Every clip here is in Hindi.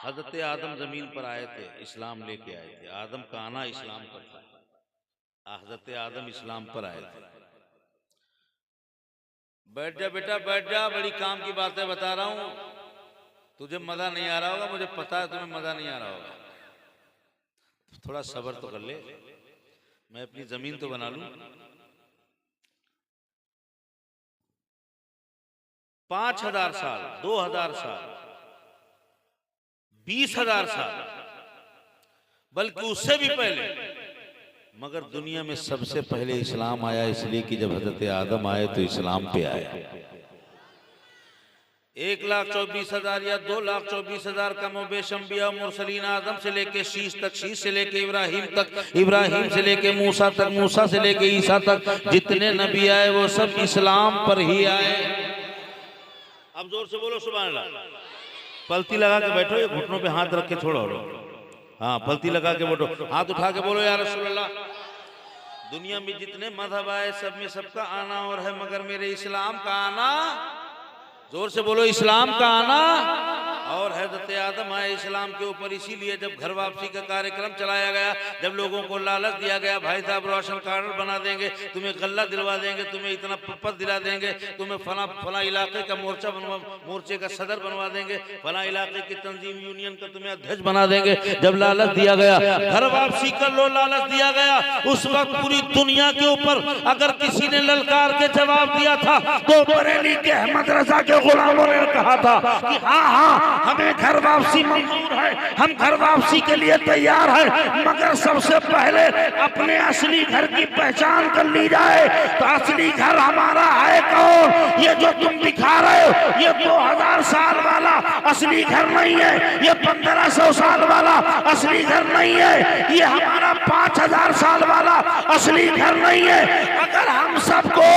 हजरत आदम जमीन पर आए थे, इस्लाम लेके आए थे। आदम का आना इस्लाम पर था। हजरत आदम इस्लाम पर आए थे। बैठ जा बेटा, बैठ जा, बड़ी काम की बातें बता रहा हूं। तुझे मजा नहीं आ रहा होगा, मुझे पता है तुम्हें मजा नहीं आ रहा होगा। थोड़ा सब्र तो कर ले, मैं अपनी जमीन तो बना लूं। 5000 साल, 2000 साल, 20,000 साल, बल्कि उससे भी पहले, मगर दुनिया में सबसे पहले इस्लाम आया इसलिए कि जब हजरत आदम आए तो इस्लाम पे आया। 1,24,000 या 2,24,000 का मोबेशंबिया मुरसलीन आदम से लेके शीश तक, शीश से लेके इब्राहिम तक, इब्राहिम से लेके मूसा तक, मूसा से लेके ईसा तक, जितने नबी आए वो सब इस्लाम पर ही आए। अब जोर से बोलो सुभान अल्लाह। पलती लगा के बैठो, ये घुटनों पे हाथ रख के छोड़ो। हाँ, पलती लगा के बैठो, हाथ उठा के बोलो या रसूल अल्लाह। दुनिया में जितने मजहब आए सब में सबका आना और है, मगर मेरे इस्लाम का आना, जोर से बोलो, इस्लाम का आना और हजरत आदम आए इस्लाम के ऊपर। इसीलिए जब घर वापसी का कार्यक्रम चलाया गया, जब लोगों को लालच दिया गया, भाई साहब राशन कार्ड बना देंगे, तुम्हें गल्ला दिलवा देंगे, तुम्हें इतना पद दिला देंगे, तुम्हें फला इलाके का मोर्चे का सदर बनवा देंगे, फला इलाके की तंजीम यूनियन का तुम्हें अध्यक्ष बना देंगे। जब लालच दिया गया, घर वापसी कर लो, लालच दिया गया, उस वक्त पूरी दुनिया के ऊपर अगर किसी ने ललकार के जवाब दिया था तो बरेली के अहमद रजा के गुलामों ने कहा था कि हाँ हाँ, हमें घर वापसी मंजूर है, हम घर वापसी के लिए तैयार हैं, मगर सबसे पहले अपने असली घर की पहचान कर ली जाए। तो असली घर हमारा है कौन? ये जो तुम दिखा रहे हो, ये 2000 साल वाला असली घर नहीं है, ये 1500 साल वाला असली घर नहीं है, ये हमारा 5000 साल वाला असली घर नहीं है। अगर हम सबको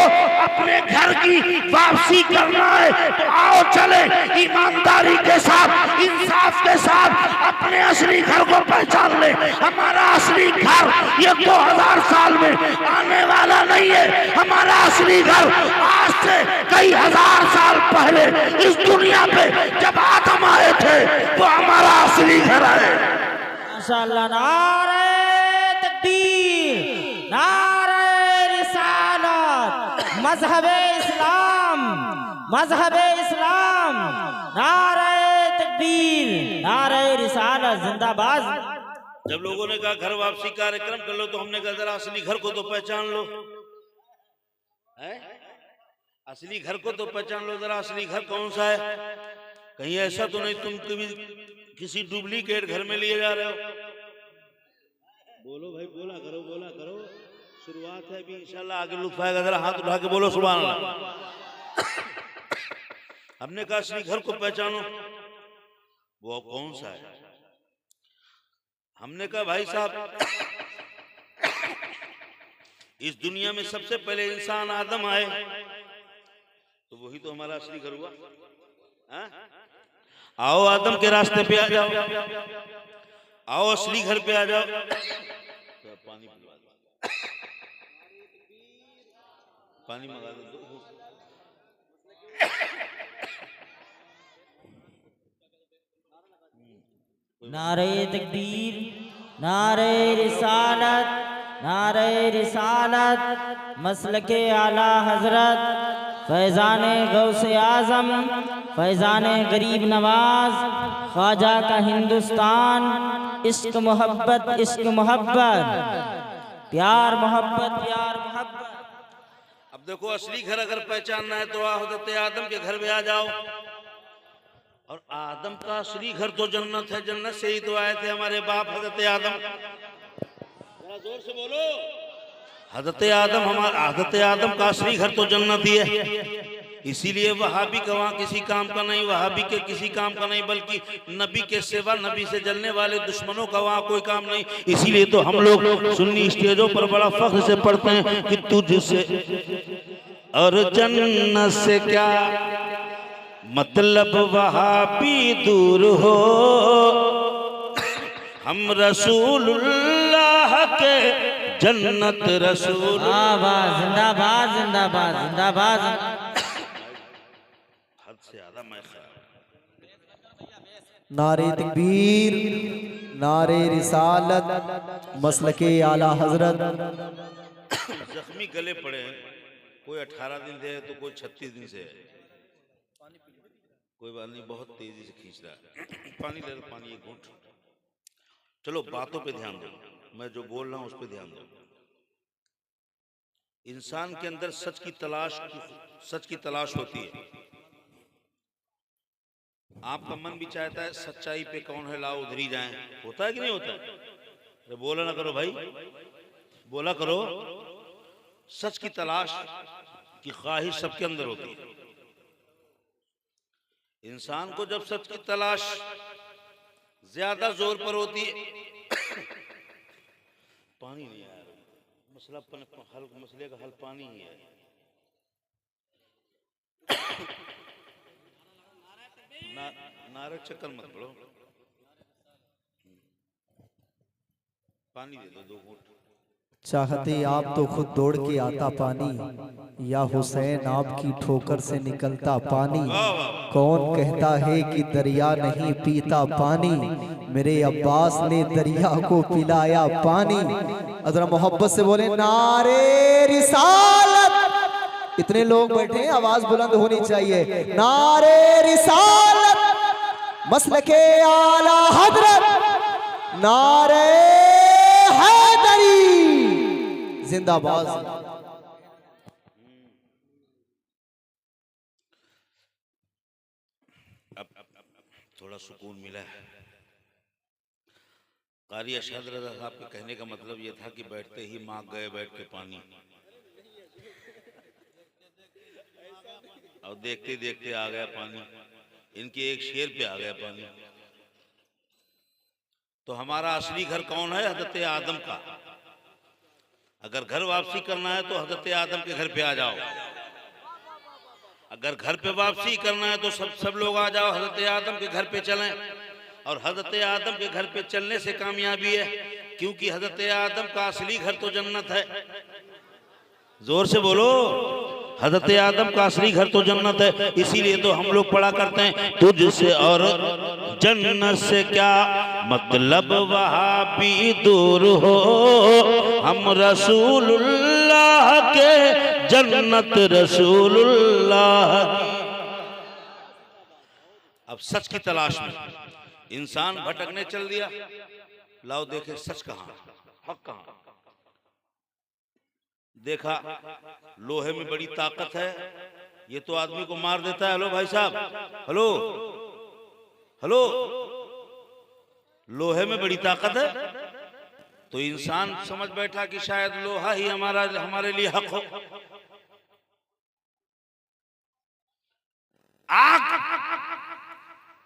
अपने घर की वापसी करना है तो आओ चले ईमानदारी के साथ, इंसाफ के साथ अपने असली घर को पहचान ले। हमारा असली घर ये 2000 साल में आने वाला नहीं है, हमारा असली घर आज से कई हजार साल पहले इस दुनिया पे जब आदम आए थे वो हमारा असली घर है। माशाअल्लाह, नारे तकबीर, नारे रिसालत, मजहबे इस्लाम, मजहबे इस्लाम, नारे तकबीर, नारे रिसालत जिंदाबाद। जब लोगों ने कहा घर वापसी कार्यक्रम कर लो तो हमने कहा जरा असली घर को तो पहचान लो, है? असली घर को तो पहचान लो जरा, असली घर कौन सा है? कहीं ऐसा तो नहीं तुम कभी किसी डुप्लीकेट घर में लिए जा रहे हो? बोलो भाई, बोला करो, बोला करो, शुरुआत है अभी, इंशाल्लाह आगे लुत्फ आएगा। जरा हाथ उठा के बोलो सुभान अल्लाह। हमने कहा असली घर को पहचानो, वो कौन सा है? हमने कहा भाई साहब, इस दुनिया में सबसे पहले इंसान आदम आए तो वही तो हमारा असली घर हुआ। हा? आओ आदम के रास्ते पे आ जाओ, आओ असली घर पे आ जाओ। तो पानी पिलवा दो, पानी मंगा दो। नारे तकबीर, नारे रिसालत, नारे रिसालत, मसलके आला हजरत फैजान गौसे आजम, फैजान गरीब नवाज, ख्वाजा का हिंदुस्तान, इश्क मोहब्बत, इश्क मोहब्बत, प्यार मोहब्बत, प्यार मोहब्बत। अब देखो, असली घर अगर पहचानना है तो हजरत आदम के घर में आ जाओ। और आदम का असली घर तो जन्नत है, जन्नत से ही तो आए थे हमारे बाप हजरत आदम। जरा जोर से बोलो, हजरत आदम का असली घर तो जन्नत ही है। इसीलिए वहाबी का वहाँ किसी काम का नहीं, वहाबी के किसी काम का नहीं, बल्कि नबी के सेवा, नबी से जलने वाले दुश्मनों का वहाँ कोई काम नहीं। इसीलिए तो हम लोग सुन्नी स्टेजों पर बड़ा फख्र से पढ़ते हैं कि तुझसे और जन्नत से क्या मतलब वहाबी दूर हो, हम रसूलुल्लाह के जन्नत रसूल। जिंदाबाद, जिंदाबाद, जिंदाबाद। हद से ज्यादा मैं नारे तकबीर, नारे रिसालत, मसलके आला हजरत। जख्मी गले पड़े हैं, कोई 18 दिन से है तो कोई 36 दिन से है। कोई बात नहीं, बहुत तेजी से खींच रहा है। पानी ले लो, पानी एक घूंट। चलो बातों पे ध्यान दो, मैं जो बोल रहा हूं उस पे ध्यान दो। इंसान के अंदर सच की तलाश होती है। आपका मन भी चाहता है सच्चाई पे कौन है लाओ उधर ही जाएं, होता है कि नहीं होता है? तो बोला ना करो भाई, बोला करो। सच की तलाश की ख्वाहिश सबके अंदर होती है। इंसान को जब सच की तलाश ज्यादा जोर पर होती है पानी नहीं आया, मसले का हल पानी ही है। नारे चक्कर मत पड़ो, पानी दे दो 2 घूंट। चाहते आप तो खुद दौड़ के आता पानी, या हुसैन आपकी ठोकर से निकलता पानी। कौन कहता है कि दरिया नहीं पीता पानी, मेरे अब्बास ने दरिया को पिलाया पानी। अजरा मोहब्बत से बोले नारे रिसालत। इतने लोग बैठे हैं, आवाज बुलंद होनी चाहिए। नारे रिसालत, मसलके आला हजरत, नारे हैदरी जिंदाबाद। अब थोड़ा सुकून मिला है। कारी अरशद रज़ा साहब के कहने का मतलब ये था कि बैठते ही मांग गए बैठ के पानी, और देखते देखते आ गया पानी। इनके एक शेर पे आ गया पानी। तो हमारा असली घर कौन है? हजरत आदम का। अगर घर वापसी करना है तो हजरत आदम के घर पे आ जाओ। अगर घर पे वापसी करना है तो सब लोग आ जाओ, हजरत आदम के घर पे चलें। और हजरत आदम के घर पे चलने से कामयाबी है, क्योंकि हजरत आदम का असली घर तो जन्नत है। जोर से बोलो, हजरत आदम का असली घर तो जन्नत है। इसीलिए तो हम लोग पढ़ा करते हैं तुझसे और जन्नत से क्या मतलब, वहाँ भी दूर हो हम रसूलुल्लाह के, जन्नत रसूलुल्लाह की। अब सच की तलाश में इंसान भटकने चल दिया। लाओ देखे सच कहाँ, हक कहाँ। देखा लोहे में बड़ी ताकत है, ये तो आदमी को मार देता है। हेलो भाई साहब, हेलो हेलो, लोहे में बड़ी ताकत है। तो इंसान समझ बैठा कि शायद लोहा ही हमारे लिए हक हो। आग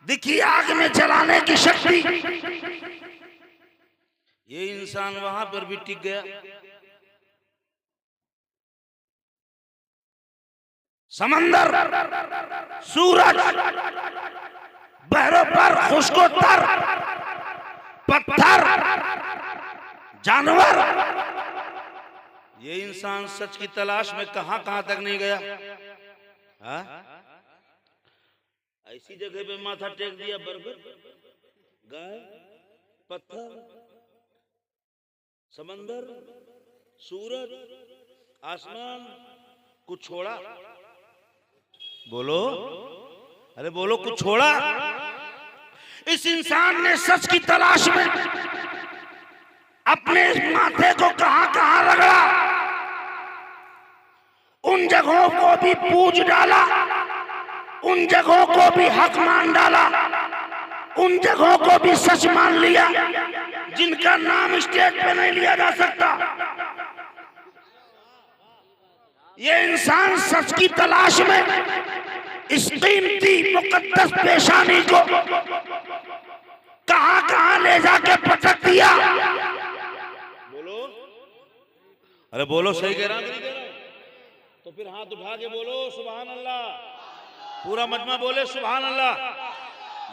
दिखी, आग में जलाने की शक्ति, ये इंसान वहां पर भी टिक गया। समंदर, सूरज, बहरों पर खुश्कोतर, पत्थर, जानवर, ये इंसान सच की तलाश में कहां कहां तक नहीं गया। हा? ऐसी जगह पे माथा टेक दिया, बर्बर, गाय, पत्थर, समंदर, सूरज, आसमान, कुछ छोड़ा? बोलो, अरे बोलो, कुछ छोड़ा? इस इंसान ने सच की तलाश में अपने माथे को कहां कहां रगड़ा, उन जगहों को भी पूज डाला, उन जगहों को भी हक मान डाला, उन जगहों को भी सच मान लिया जिनका नाम स्टेज पे नहीं लिया जा सकता। ये इंसान सच की तलाश में इस कीमती मुकद्दस पेशानी को कहां कहां ले जाके पटक दिया। बोलो, अरे बोलो, सही कह रहा नहीं कह रहा? तो फिर हाथ उठा के बोलो सुभान अल्लाह। पूरा मजमा बोले सुभान अल्लाह।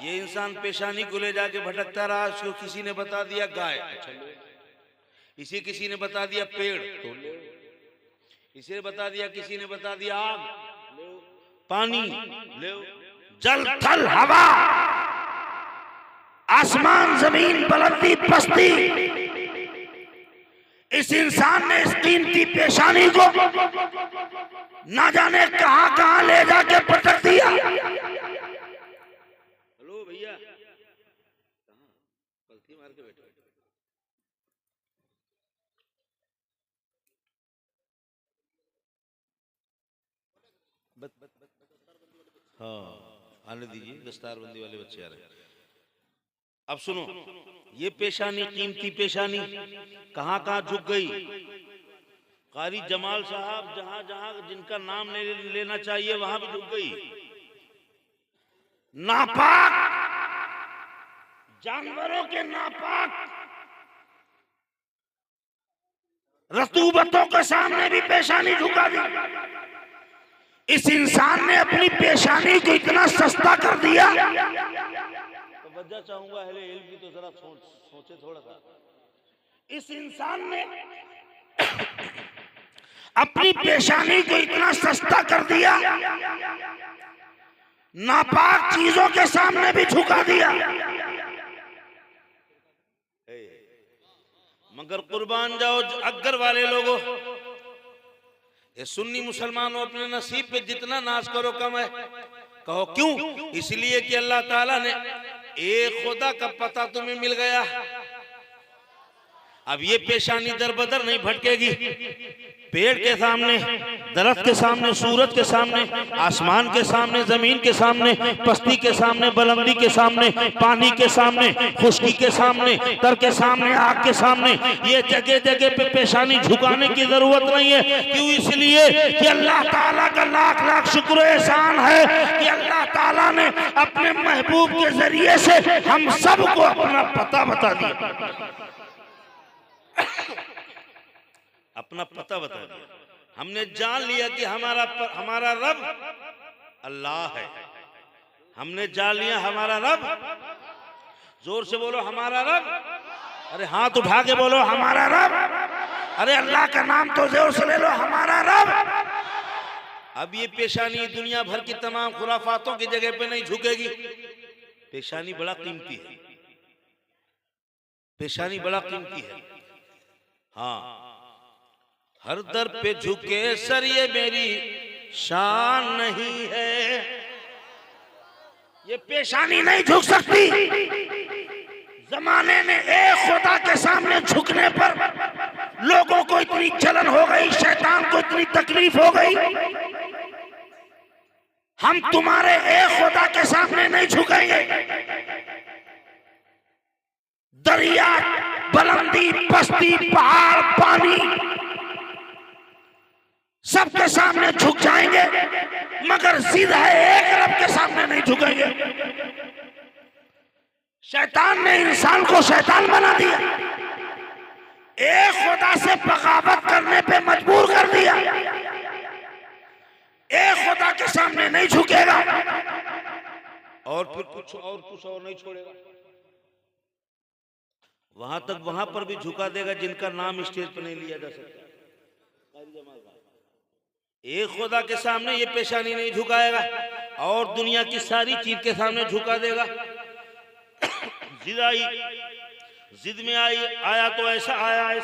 ये इंसान पेशानी को ले जाके भटकता रहा। उसको किसी ने बता दिया गाय, इसे किसी ने बता दिया पेड़, इसे बता दिया, किसी ने बता दिया आग, पानी, जल, थल, हवा, आसमान जमीन बुलंदी पस्ती, इस इंसान ने इस कीमती पेशानी को ना जाने कहां कहां ले जाके पटक दिया। हेलो भैया, कहां पलथी मार के बैठे? हाँ, आने दीजिए, दस्तारबंदी वाले बच्चे आ रहे हैं। अब सुनो, ये पेशानी, कीमती पेशानी कहां कहां झुक गई। कारी जमाल साहब जहां जहां जिनका नाम लेना चाहिए वहां भी झुक गई। नापाक जानवरों के नापाक रतूबतों के सामने भी पेशानी झुका दी। इस इंसान ने अपनी पेशानी को इतना सस्ता कर दिया। वजह चाहूंगा अहले इल्म की तो जरा सोचे थोड़ा सा। इस इंसान ने अपनी पेशानी को इतना सस्ता कर दिया, नापाक चीजों के सामने भी झुका दिया। मगर कुर्बान जाओ अगर वाले लोगों, ये सुन्नी मुसलमानों, अपने नसीब पे जितना नाज करो कम है। कहो क्यों? इसलिए कि अल्लाह ताला ने एक खुदा का पता तुम्हें मिल गया। अब ये पेशानी दर बदर नहीं भटकेगी। पेड़ के सामने, दरख्त के सामने, सूरज के सामने, आसमान के सामने, जमीन के सामने, पस्ती के सामने, बुलंदी के सामने, पानी के सामने, खुश्की के सामने, तर के सामने, आग के सामने, ये जगह जगह पे पेशानी झुकाने की जरूरत नहीं है। क्यों? इसलिए कि अल्लाह ताला का लाख लाख शुक्र एहसान है कि अल्लाह ताला ने अपने महबूब के जरिए से हम सबको अपना पता बता दिया। अपना पता बता दिया। हमने जान लिया कि हमारा रब अल्लाह है। हमने जान लिया हमारा रब। जोर से बोलो हमारा रब। अरे हाथ उठा के बोलो हमारा रब। अरे अल्लाह का नाम तो जोर से ले लो, हमारा रब। अब ये पेशानी दुनिया भर की तमाम खुराफातों की जगह पे नहीं झुकेगी। पेशानी बड़ा कीमती है। पेशानी बड़ा कीमती है। हाँ, हर दर पे झुके सर ये मेरी शान नहीं है। ये पेशानी नहीं झुक सकती। जमाने में एक खुदा के सामने झुकने पर लोगों को इतनी जलन हो गई, शैतान को इतनी तकलीफ हो गई। हम तुम्हारे एक खुदा के सामने नहीं झुकेंगे। दरिया, बुलंदी, पस्ती, पहाड़, पानी, सबके सामने झुक जाएंगे, मगर जिद है एक रब के सामने नहीं झुकेंगे। शैतान ने इंसान को शैतान बना दिया, एक खुदा से बगावत करने पे मजबूर कर दिया। एक खुदा के सामने नहीं झुकेगा और फिर कुछ और नहीं छोड़ेगा। वहां तक वहां पर भी झुका देगा जिनका नाम स्टेज पर नहीं लिया जा सकता। एक खुदा के सामने ये पेशानी नहीं झुकाएगा और दुनिया की सारी चीज के सामने झुका देगा। जिद में आया तो ऐसा आया कि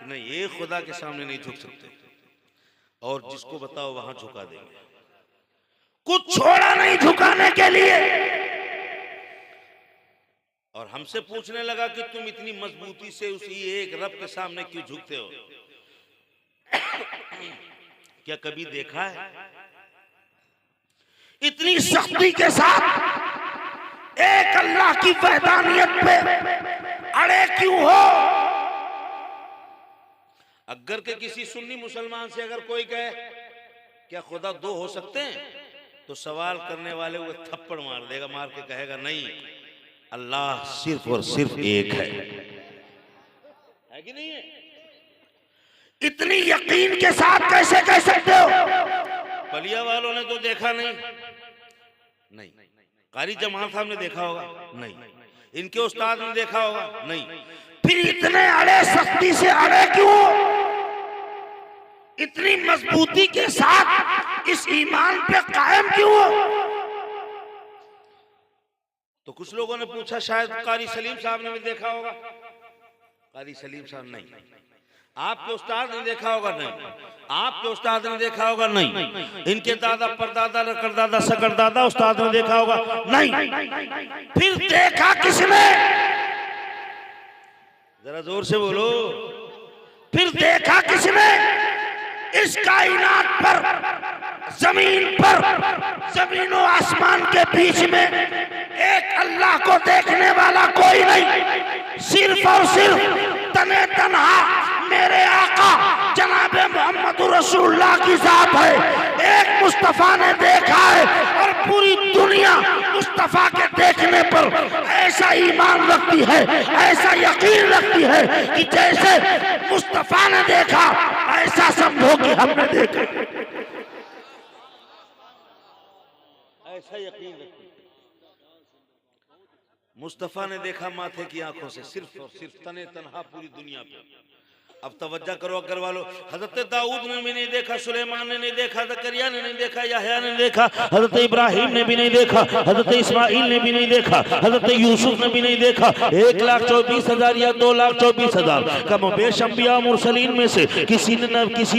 नहीं, एक खुदा के सामने नहीं झुक सकते और जिसको बताओ वहां झुका देंगे। कुछ छोड़ा नहीं झुकाने के लिए। और हमसे पूछने लगा कि तुम इतनी मजबूती से उसी एक रब के सामने क्यों झुकते हो? क्या कभी देखा है इतनी सख्ती के साथ एक अल्लाह की वहदानियत पे अड़े क्यों हो? अगर के किसी सुन्नी मुसलमान से अगर कोई कहे क्या खुदा दो हो सकते हैं, तो सवाल करने वाले वो थप्पड़ मार देगा, मार के कहेगा नहीं, अल्लाह सिर्फ और सिर्फ एक है कि नहीं है? इतनी यकीन के साथ कैसे कह सकते हो? पलिया वालों ने तो देखा नहीं, कारी जमाल साहब ने देखा होगा नहीं, इनके उस्ताद ने देखा होगा नहीं, फिर इतने अड़े, सख्ती से अड़े क्यों? इतनी मजबूती के साथ इस ईमान पे कायम क्यों? तो कुछ लोगों ने पूछा शायद कारी सलीम साहब ने भी देखा होगा। कारी सलीम साहब नहीं, आपके उस्ताद ने देखा होगा नहीं, आपके उस्ताद ने देखा होगा नहीं, इनके दादा परदादा रकरदादा सकरदादा उस्ताद ने देखा होगा नहीं। फिर देखा किसने? जरा जोर से बोलो। फिर देखा किसने? इस कायनात पर, जमीन पर, जमीन और आसमान के बीच में एक अल्लाह को देखने वाला कोई नहीं। सिर्फ और सिर्फ तने तन्हा मेरे आका जनाब मोहम्मद रसूलुल्लाह की जात है। एक मुस्तफा ने देखा है और पूरी दुनिया मुस्तफा के देखने पर ऐसा ईमान रखती है, ऐसा यकीन रखती है कि जैसे मुस्तफा ने देखा ऐसा समझो कि हमने देखा। ऐसा यकीन रखती मुस्तफा ने देखा माथे की आंखों से, सिर्फ और सिर्फ तने तन्हा पूरी दुनिया पे। अब तवज्जो करो अगर वालों, हजरत दाऊद ने भी नहीं देखा, सुलेमान ने नहीं देखा, जकरिया ने नहीं देखा, याहया ने नहीं देखा, हजरत इब्राहिम ने भी नहीं देखा, हजरत इस्माइल ने भी नहीं देखा, हजरत यूसुफ ने भी नहीं देखा। 1,24,000 या 2,24,000 कम बेश अंबिया मुरसलीन में से किसी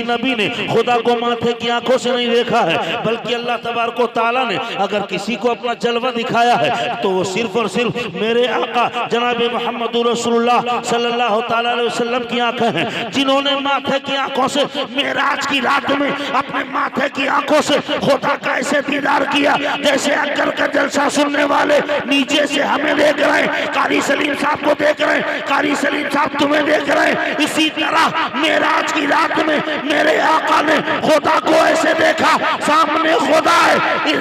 नबी ने खुदा को माथे की आंखों से नहीं देखा है, बल्कि अल्लाह तबारक व तआला ने अगर किसी को अपना जलवा दिखाया है तो वो सिर्फ और सिर्फ मेरे आका जनाब मोहम्मद रसूलुल्लाह सल्लल्लाहु तआला अलैहि वसल्लम की आंखें हैं, जिन्होंने माथे की आंखों से मेराज की रात में अपने माथे की आंखों से खुदा का ऐसे दीदार किया जैसे अक्कर का जलसा सुनने वाले नीचे से हमें देख रहे हैं, कारी सलीम साहब को देख रहे हैं, कारी सलीम साहब तुम्हें देख रहे हैं। इसी तरह मेराज की रात में मेरे आका ने खुदा को ऐसे देखा, सामने खुदा है,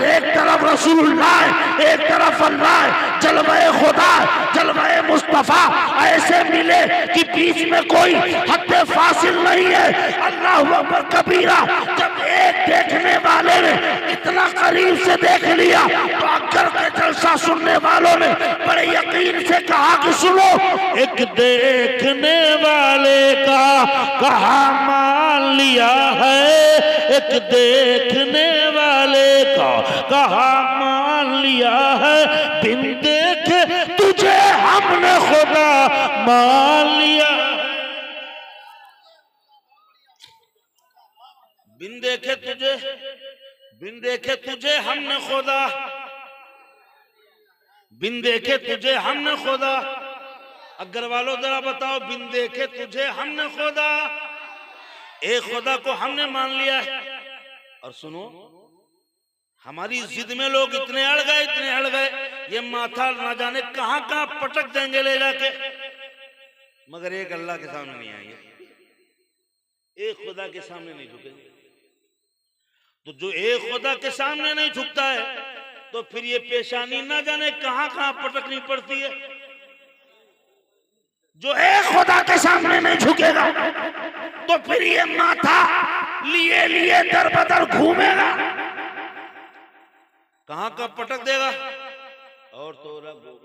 एक तरफ रसूलुल्लाह है, एक तरफ अल्लाह है, जलवाए खुदा, जलवाए मुस्तफा ऐसे मिले कि बीच में कोई हद फासिल नहीं है। अल्लाहु अकबर कबीरा। जब एक देखने वाले ने इतना करीब से देख लिया तो अक्कर के जलसा सुनने वालों ने बड़े यकीन से कहा कि सुनो, एक देखने वाले का कहा मान लिया है, एक देखने वाले का कहा मान लिया है, बिन देखे तुझे हमने खुदा मान लिया। बिन देखे तुझे हमने खुदा, बिन देखे तुझे हमने खुदा। अगर वालों जरा बताओ, बिन देखे तुझे हमने खुदा, एक खुदा को हमने मान लिया है। और सुनो, हमारी जिद में लोग इतने अड़ गए, ये माथा ना जाने कहां कहां पटक देंगे ले जाके, मगर एक अल्लाह के सामने नहीं आएंगे, एक खुदा के सामने नहीं झुकेंगे। तो जो एक खुदा के सामने नहीं झुकता है तो फिर ये पेशानी ना जाने कहां कहां पटकनी पड़ती है। जो एक खुदा के सामने नहीं झुकेगा तो फिर ये माथा लिए लिए दर बदर घूमेगा, कहां का पटक देगा। और तो रब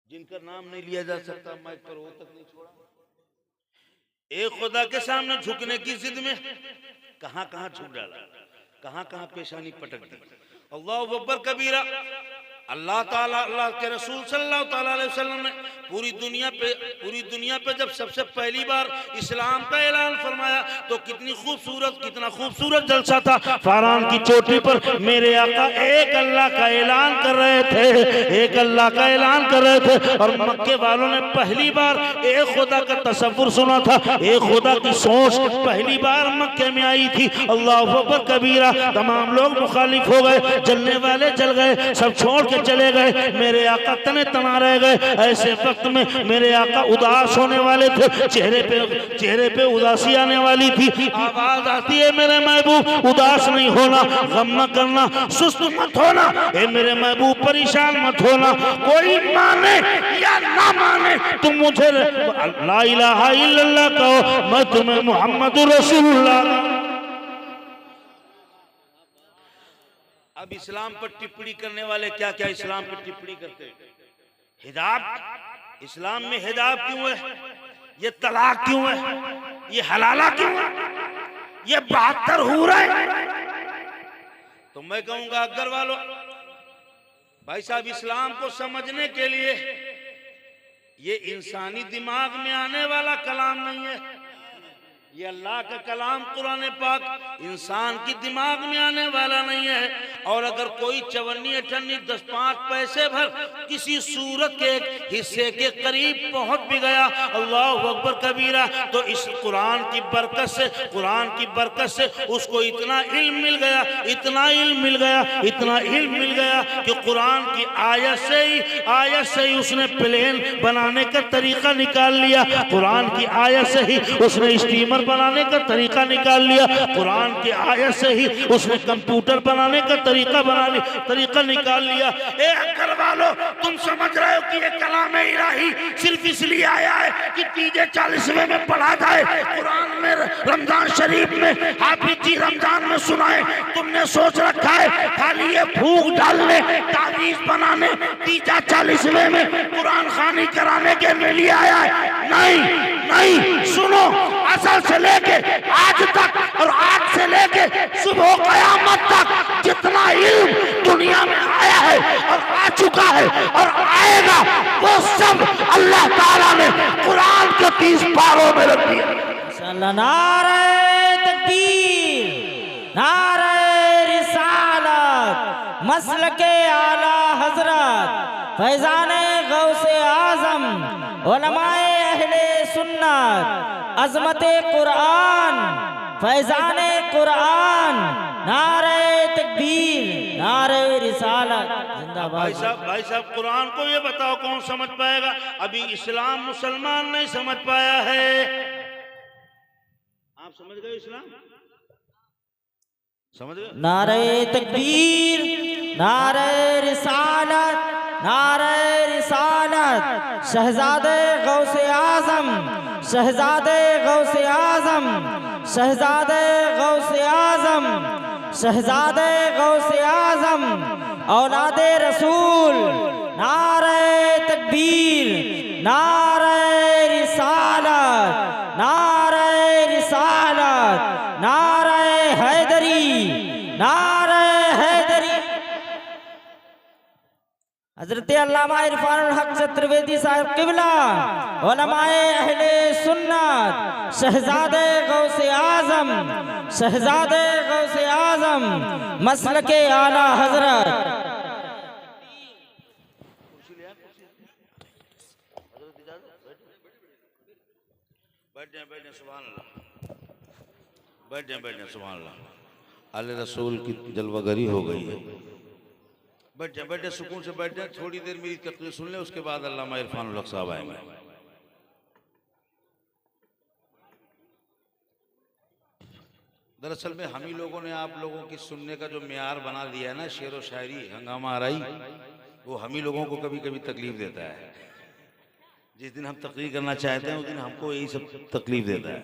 जिनका नाम नहीं लिया जा सकता माइक पर, वो तक नहीं छोड़ा। एक खुदा के सामने झुकने की जिद में कहां कहां झुक डाला, कहां कहां पेशानी पटक दी। अल्लाहु अकबर कबीरा। अल्लाह ताला, अल्लाह के रसूल सल्लल्लाहु ताला अलैहि वसल्लम ने पूरी दुनिया पे जब सबसे पहली बार इस्लाम का ऐलान फरमाया तो कितना खूबसूरत जलसा था। फरहान की चोटी पर मेरे आका एक अल्लाह का ऐलान कर रहे थे, और मक्के वालों ने पहली बार एक खुदा का तसव्वुर सुना था, एक खुदा की सोच पहली बार मक्के में आई थी। अल्लाहु अकबर कबीरा। तमाम लोग मुखालिफ हो गए, जलने वाले जल गए, सब छोड़ के चले गए, मेरे आका तने तना रह गए। ऐसे वक्त में मेरे आका उदास होने वाले थे, चेहरे पे उदासी आने वाली थी। आवाज आती है, मेरे महबूब उदास नहीं होना, गम न करना, सुस्त मत होना, ए मेरे महबूब परेशान मत होना। कोई माने या ना माने तुम मुझे ला इलाहा इल्लल्लाह कहो, मैं तुम्हें मोहम्मद रसूलुल्लाह। अब इस्लाम पर टिप्पणी करने वाले क्या क्या इस्लाम पर टिप्पणी करते हैं। हिजाब, इस्लाम में हिजाब क्यों है, ये तलाक क्यों है, ये हलाला क्यों है, ये 72 हूरें। तो तो मैं कहूंगा अगर वालों, भाई साहब, इस्लाम को समझने के लिए ये इंसानी दिमाग में आने वाला कलाम नहीं है, ये अल्लाह का कलाम कुरान पाक इंसान की दिमाग में आने वाला नहीं है। और अगर कोई चवन्नी अठन्नी 10-5 पैसे भर किसी सूरत के एक हिस्से के करीब पहुंच भी गया, अल्लाह अकबर कबीरा, तो इस कुरान की बरकत से उसको इतना इल्म मिल गया, इतना इल्म मिल गया, इतना इल्म मिल गया कि कुरान की आयत से ही उसने प्लेन बनाने का तरीका निकाल लिया, कुरान की आयत से ही उसने स्टीमर बनाने का तरीका निकाल लिया, कुरान की आयत से ही उसने कंप्यूटर बनाने का तरीका निकाल लिया। घर वालों, तुम समझ रहे हो कि ये कलाम इलाही सिर्फ इसलिए आया है कि तीजे 40वें में पढ़ा जाए, कुरान में रमजान शरीफ में हाफिज जी रमजान में सुनाए। तुमने सोच रखा है खाली ये फूक डालने, तावीज बनाने, तीजा 40वें में कुरान खानी कराने के लिए आया है? नहीं, सुनो, असल से लेके आज तक और आज से लेके सुबह कयामत तक जितना इल्म दुनिया में आया है और आ चुका है और आएगा, वो सब अल्लाह ताला ने कुरान के 30 पारों में रख दिया। इंशाअल्लाह। नारे तकबीर, नारे रिसालत, मसलके आला हजरत फैजाने गौसे आजम, उलमाए अहले सुन्नत, अजमते कुरान, फैजाने कुरान, नारे तकबीर, नारे रिसालत जिंदाबाद। भाई साहब, कुरान को ये बताओ कौन समझ पाएगा? अभी इस्लाम मुसलमान नहीं समझ पाया है। आप समझ गए इस्लाम? समझ गए? नारे तकबीर, नारे रिसालत, नारे रिसालत, शहजादे गौसे आजम, शहजादे गौसे आजम, शहजादे गौसे आजम, शहजादे गौसे आजम, औलादे रसूल, नारे तकबीर, नारे रिसालत, नारे रिसालत, नारे हैदरी, नारे हैदरी। हजरत अल्लामा इरफानुल हक चतुर्वेदी साहब किबला, उलमाए अहले सुन्नत, शहजादे गौसे आजम, शहजादे गौसे आजम, मसलके आला हजरत। बैठ जाए सुभान अल्लाह, बैठ जाए सुभान अल्लाह। आले रसूल की जलवागरी हो गई है। बैठ जाए सुकून से बैठ जाए। थोड़ी देर मेरी तकरीर सुन ले, उसके बाद अल्लामा इरफानुल हक साहब आएंगे। दरअसल में हम ही लोगों ने आप लोगों की सुनने का जो मेयार बना दिया है ना, शेर व शायरी, हंगामा आराई, वो हम ही लोगों को कभी कभी तकलीफ देता है। जिस दिन हम तकरीर करना चाहते हैं उस दिन हमको यही सब तकलीफ देता है।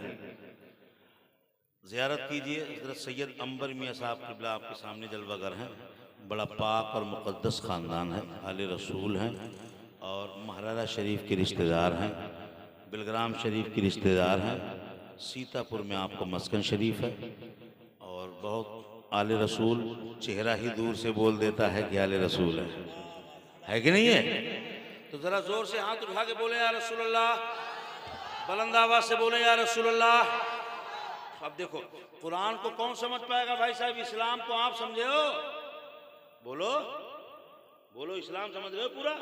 ज़ियारत कीजिए, हज़रत सैयद अंबर मियाँ साहब क़िबला आपके सामने जलवागर हैं। बड़ा पाक और मुक़द्दस ख़ानदान है, आले रसूल हैं और महाराजा शरीफ के रिश्तेदार हैं, बिलग्राम शरीफ के रिश्तेदार हैं, सीतापुर में आपको मस्कन शरीफ है और बहुत आले रसूल। चेहरा ही दूर से बोल देता है कि आले रसूल है कि नहीं है? तो ज़रा ज़ोर से हाथ उठा के बोले या रसूलल्लाह, बुलंद आवाज़ से बोले या रसूलल्लाह। अब देखो, कुरान को कौन समझ पाएगा भाई साहब? इस्लाम को आप समझे हो? बोलो बोलो, इस्लाम समझ रहे हो पूरा?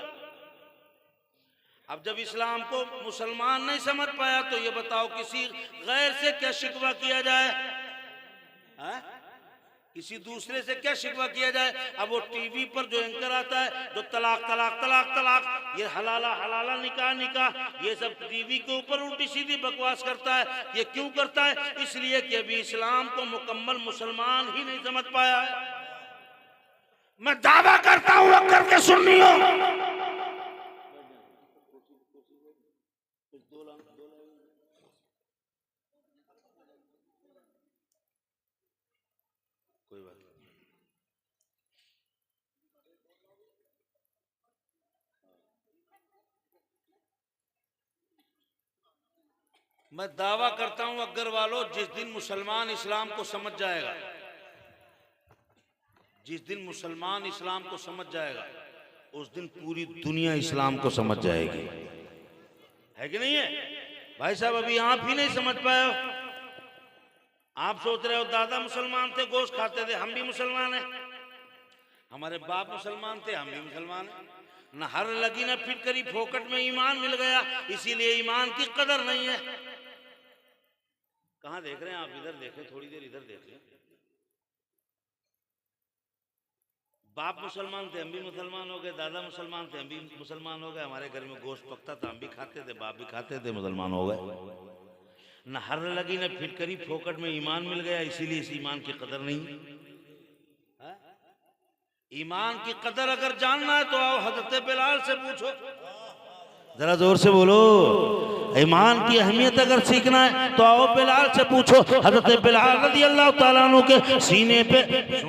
अब जब इस्लाम को मुसलमान नहीं समझ पाया तो ये बताओ किसी गैर से क्या शिकवा किया जाए? किसी दूसरे से क्या शिकवा किया जाए? अब वो टीवी पर जो एंकर आता है जो तलाक तलाक तलाक तलाक, ये हलाला हलाला निकाह निकाह, ये सब टीवी के ऊपर उल्टी सीधी बकवास करता है। ये क्यों करता है? इसलिए कि अभी इस्लाम को मुकम्मल मुसलमान ही नहीं समझ पाया है। मैं दावा करता हूं, अगर के सुन्नियों, कोई बात नहीं। मैं दावा करता हूं अगर वालों, जिस दिन मुसलमान इस्लाम को समझ जाएगा, जिस दिन मुसलमान इस्लाम को समझ जाएगा उस दिन पूरी दुनिया इस्लाम को समझ जाएगी, है कि नहीं है भाई साहब? अभी आप ही नहीं समझ पाए हो। आप सोच रहे हो दादा मुसलमान थे, गोश्त खाते थे, हम भी मुसलमान हैं, हमारे बाप मुसलमान थे, हम भी मुसलमान हैं। न हर लगी न फिटकरी, फोकट में ईमान मिल गया, इसीलिए ईमान की कदर नहीं है। कहां देख रहे हैं आप? इधर देखें, थोड़ी देर इधर देख लें। बाप मुसलमान थे, हम भी मुसलमान हो गए, दादा मुसलमान थे, हम भी मुसलमान हो गए, हमारे घर में गोश्त पकता था, हम भी खाते थे, बाप भी खाते थे, मुसलमान हो गए। न हर लगी न फिटकरी, फोकट में ईमान मिल गया, इसीलिए इस ईमान की कदर नहीं। ईमान की कदर अगर जानना है तो आओ हजरत बिलाल से पूछो, जरा जोर से बोलो। ईमान की अहमियत अगर सीखना है तो आओ बिलाल से पूछो। हजरत बिलाल रज़ी अल्लाह ताला अन्हु के सीने पे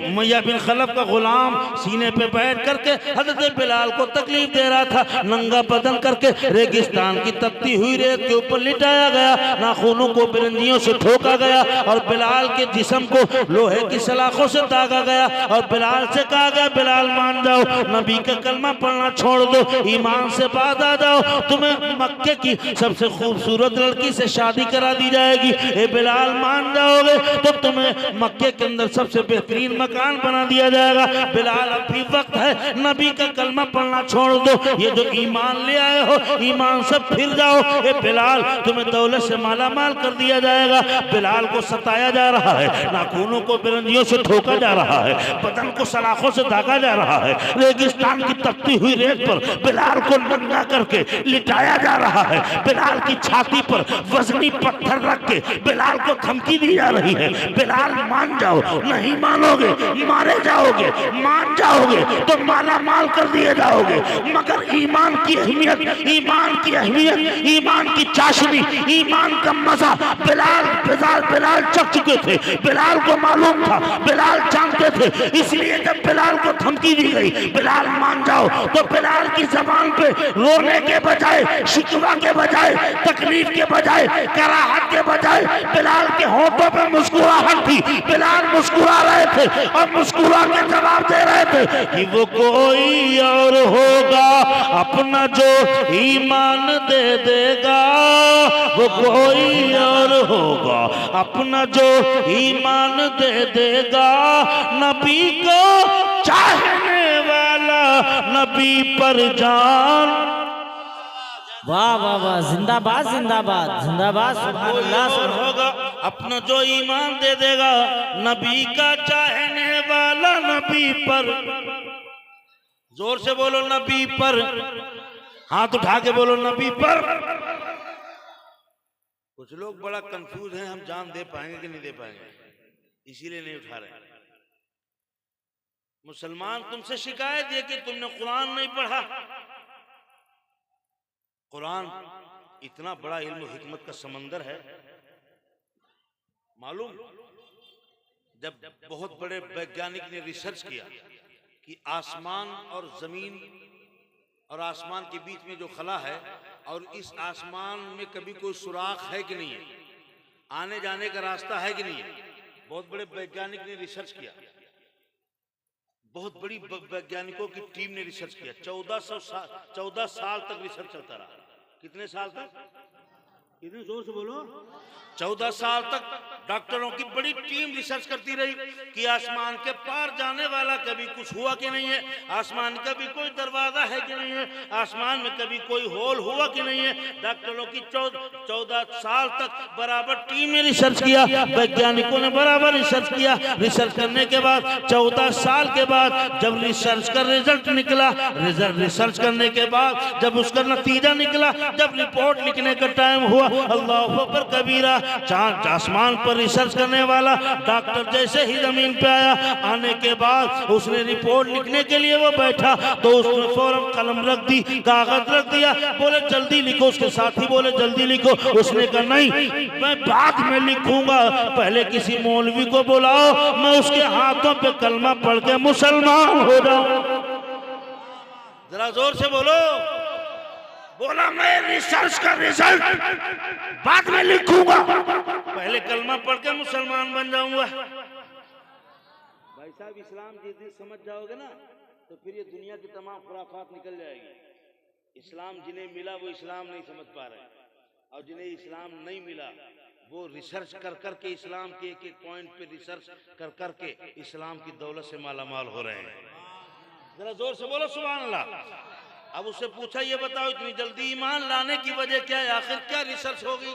उमैया बिन खलफ का गुलाम सीने पे बैठ करके हजरत बिलाल को तकलीफ दे रहा था। नंगा बदन करके रेगिस्तान की तपती हुई रेत के ऊपर लिटाया गया, नाखूनों को बिरंजियों से ठोका गया और बिलाल के जिस्म को लोहे की सलाखों से दागा गया और बिलाल से कहा गया, बिलाल मान जाओ, नबी का कलमा पढ़ना छोड़ दो, ईमान से बात आ जाओ, तुम्हें मक्के की सबसे खूबसूरत लड़की से शादी करा दी जाएगी। ए बिलाल मान जाओगे तो तुम्हें मक्के के अंदर सबसे बेहतरीन मकान बना दिया जाएगा। बिलाल अभी वक्त है, नबी का कलमा पढ़ना छोड़ दो, ये जो ईमान ले आए हो ईमान से फिर जाओ। ए बिलाल तुम्हें दौलत से माला माल कर दिया जाएगा। बिलाल को सताया जा रहा है, नाखूनों को बिरंजियों से ठोका जा रहा है, बदन को सलाखों से दागा जा रहा है, रेगिस्तान की तपती हुई रेत पर बिलाल को नंगा करके लिटाया जा रहा है। बिलाल की छाती पर वजनी पत्थर रख के बिलाल को धमकी दी जा रही है, बिलाल मान जाओ, नहीं मानोगे मारे जाओगे, मान जाओगे तो माला माल कर दिए जाओगे। मगर ईमान की अहमियत, ईमान की अहमियत, ईमान की चाशनी, ईमान का मजा बिलाल चख चुके थे, बिलाल को मालूम था, बिलाल जानते थे। इसलिए जब बिलाल को धमकी दी गई बिलाल मान जाओ, तो बिलाल की जबान पे रोने के बजाय, शिकवा के बजाय, तकलीफ के बजाय, कराहत के बजाय बिलाल के होठों पे मुस्कुराहट थी। बिलाल मुस्कुरा रहे थे और मुस्कुरा के जवाब दे रहे थे कि वो कोई और होगा अपना जो ईमान दे देगा, वो कोई और होगा अपना जो ईमान दे देगा। नबी को चाहने वाला नबी पर जान। वाह वाह वाह, जिंदाबाद जिंदाबाद जिंदाबाद, सुभान अल्लाह। और होगा अपना जो ईमान दे देगा, नबी का चाहने वाला नबी पर। जोर से बोलो नबी पर, हाथ उठा के बोलो नबी पर। कुछ लोग बड़ा कंफ्यूज हैं, हम जान दे पाएंगे कि नहीं दे पाएंगे, इसीलिए नहीं उठा रहे। मुसलमान तुमसे शिकायत है कि तुमने कुरान नहीं पढ़ा। कुरान इतना बड़ा इल्म हिकमत का समंदर है। मालूम, जब बहुत बड़े वैज्ञानिक ने रिसर्च किया कि आसमान और जमीन और आसमान के बीच में जो खला है और इस आसमान में कभी कोई सुराख है कि नहीं है, आने जाने का रास्ता है कि नहीं है, बहुत बड़े वैज्ञानिक ने रिसर्च किया, बहुत बड़ी वैज्ञानिकों की टीम ने रिसर्च किया। 14 साल तक रिसर्च चलता रहा। कितने साल तक? कितने जोर से बोलो। 14 साल तक डॉक्टरों की बड़ी टीम रिसर्च करती रही कि आसमान के पार जाने वाला कभी कुछ हुआ कि नहीं है, आसमान का भी कोई दरवाजा है कि नहीं है, आसमान में कभी कोई होल हुआ कि नहीं है। डॉक्टरों की 14 साल तक बराबर टीम ने रिसर्च किया, वैज्ञानिकों ने बराबर रिसर्च किया। रिसर्च करने के बाद 14 साल के बाद जब रिसर्च का रिजल्ट निकला, रिसर्च करने के बाद जब उसका नतीजा निकला, जब रिपोर्ट लिखने का टाइम हुआ, अल्लाह अकबर कबीरा, चांद आसमान पर रिसर्च करने वाला डॉक्टर जैसे ही जमीन पे आया, आने के बाद उसने रिपोर्ट लिखने के लिए वो बैठा तो उसने फौरन कलम रख दी, कागज रख दिया, बोले जल्दी लिखो। उसके साथी बोले जल्दी लिखो। उसने कहा नहीं, मैं बाद में लिखूंगा, पहले किसी मौलवी को बुलाओ, मैं उसके हाथों पे कलमा पढ़ के मुसलमान हो जाऊं। जरा जोर से बोलो। बोला मैं रिसर्च का रिजल्ट बाद में लिखूंगा, पहले कलमा पढ़ के मुसलमान बन जाऊंगा। भाई साहब इस्लाम जिस दिन समझ जाओगे ना तो फिर ये दुनिया की तमाम खुराफात निकल जाएगी। इस्लाम जिन्हें मिला वो इस्लाम नहीं समझ पा रहे, और जिन्हें इस्लाम नहीं मिला वो रिसर्च कर कर के इस्लाम के एक एक पॉइंट पे रिसर्च कर कर के इस्लाम की दौलत से मालामाल हो रहे हैं। जरा जोर से बोलो सुभान अल्लाह। अब उससे पूछा ये बताओ इतनी जल्दी ईमान लाने की वजह क्या है, आखिर क्या रिसर्च होगी?